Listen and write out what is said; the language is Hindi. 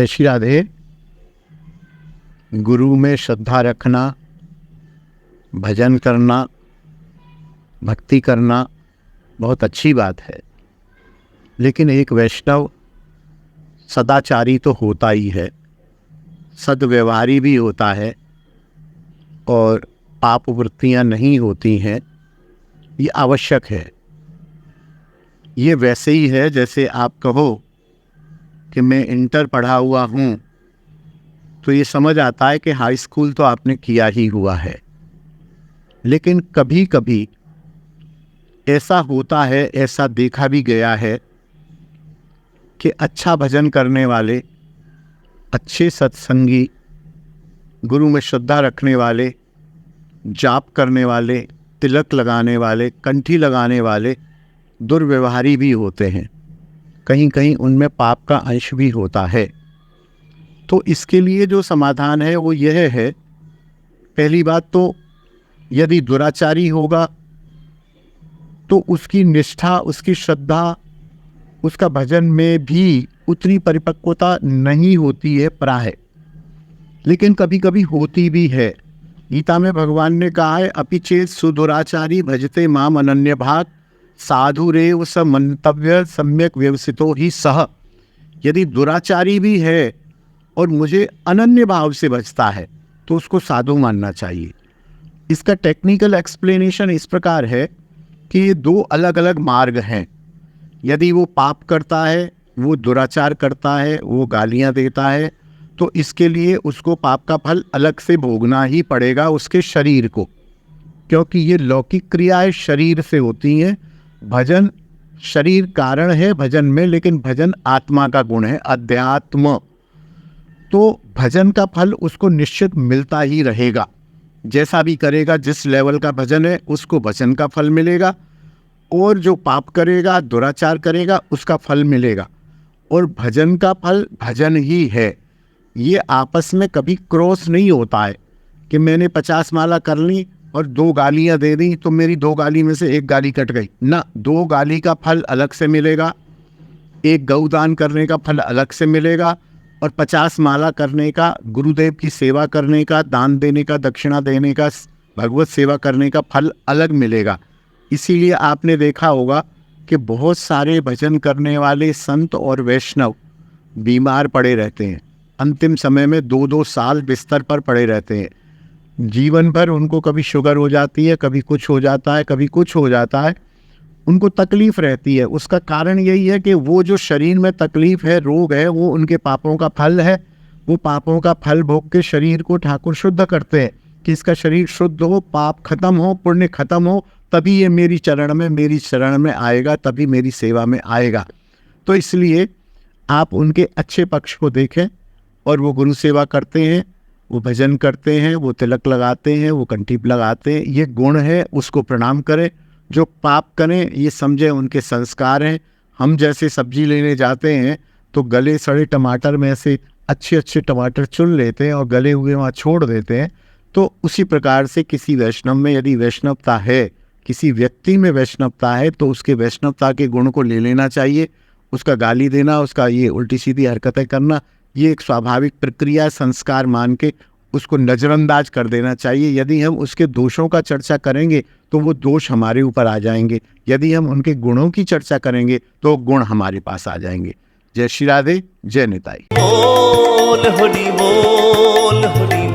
जय श्री राधे। गुरु में श्रद्धा रखना, भजन करना, भक्ति करना बहुत अच्छी बात है, लेकिन एक वैष्णव सदाचारी तो होता ही है, सद्व्यवहारी भी होता है और पाप वृत्तियां नहीं होती हैं, ये आवश्यक है। ये वैसे ही है जैसे आप कहो कि मैं इंटर पढ़ा हुआ हूँ, तो ये समझ आता है कि हाई स्कूल तो आपने किया ही हुआ है। लेकिन कभी कभी ऐसा होता है, ऐसा देखा भी गया है कि अच्छा भजन करने वाले, अच्छे सत्संगी, गुरु में श्रद्धा रखने वाले, जाप करने वाले, तिलक लगाने वाले, कंठी लगाने वाले दुर्व्यवहारी भी होते हैं। कहीं कहीं उनमें पाप का अंश भी होता है। तो इसके लिए जो समाधान है वो यह है, पहली बात तो यदि दुराचारी होगा तो उसकी निष्ठा, उसकी श्रद्धा, उसका भजन में भी उतनी परिपक्वता नहीं होती है प्राय, लेकिन कभी कभी होती भी है। गीता में भगवान ने कहा है, अपि चेत सुदुराचारी भजते माम अनन्य भाग साधुरेव स मंतव्य सम्यक व्यवसितो ही सह। यदि दुराचारी भी है और मुझे अनन्य भाव से भजता है तो उसको साधु मानना चाहिए। इसका टेक्निकल एक्सप्लेनेशन इस प्रकार है कि ये दो अलग अलग मार्ग हैं। यदि वो पाप करता है, वो दुराचार करता है, वो गालियां देता है, तो इसके लिए उसको पाप का फल अलग से भोगना ही पड़ेगा उसके शरीर को, क्योंकि ये लौकिक क्रियाएं शरीर से होती हैं। भजन शरीर कारण है भजन में, लेकिन भजन आत्मा का गुण है, अध्यात्म। तो भजन का फल उसको निश्चित मिलता ही रहेगा। जैसा भी करेगा, जिस लेवल का भजन है उसको भजन का फल मिलेगा, और जो पाप करेगा, दुराचार करेगा, उसका फल मिलेगा। और भजन का फल भजन ही है। ये आपस में कभी क्रॉस नहीं होता है कि मैंने 50 माला कर ली और 2 गालियां दे दी तो मेरी 2 गाली में से 1 गाली कट गई ना। 2 गाली का फल अलग से मिलेगा, 1 गौदान करने का फल अलग से मिलेगा, और 50 माला करने का, गुरुदेव की सेवा करने का, दान देने का, दक्षिणा देने का, भगवत सेवा करने का फल अलग मिलेगा। इसीलिए आपने देखा होगा कि बहुत सारे भजन करने वाले संत और वैष्णव बीमार पड़े रहते हैं। अंतिम समय में 2-2 साल बिस्तर पर पड़े रहते हैं। जीवन भर उनको कभी शुगर हो जाती है, कभी कुछ हो जाता है, कभी कुछ हो जाता है, उनको तकलीफ रहती है। उसका कारण यही है कि वो जो शरीर में तकलीफ है, रोग है, वो उनके पापों का फल है। वो पापों का फल भोग के शरीर को ठाकुर शुद्ध करते हैं कि इसका शरीर शुद्ध हो, पाप खत्म हो, पुण्य खत्म हो, तभी ये मेरी शरण में आएगा, तभी मेरी सेवा में आएगा। तो इसलिए आप उनके अच्छे पक्ष को देखें, और वो गुरु सेवा करते हैं, वो भजन करते हैं, वो तिलक लगाते हैं, वो कंठी लगाते हैं, ये गुण है, उसको प्रणाम करें। जो पाप करें ये समझे उनके संस्कार हैं। हम जैसे सब्जी लेने जाते हैं तो गले सड़े टमाटर में से अच्छे अच्छे टमाटर चुन लेते हैं और गले हुए वहाँ छोड़ देते हैं। तो उसी प्रकार से किसी वैष्णव में यदि वैष्णवता है, किसी व्यक्ति में वैष्णवता है, तो उसके वैष्णवता के गुण को ले लेना चाहिए। उसका गाली देना, उसका ये उल्टी सीधी हरकतें करना, ये एक स्वाभाविक प्रक्रिया, संस्कार मान के उसको नज़रअंदाज कर देना चाहिए। यदि हम उसके दोषों का चर्चा करेंगे तो वो दोष हमारे ऊपर आ जाएंगे, यदि हम उनके गुणों की चर्चा करेंगे तो गुण हमारे पास आ जाएंगे। जय श्री राधे, जय निताई। बोल हरि बोल हरि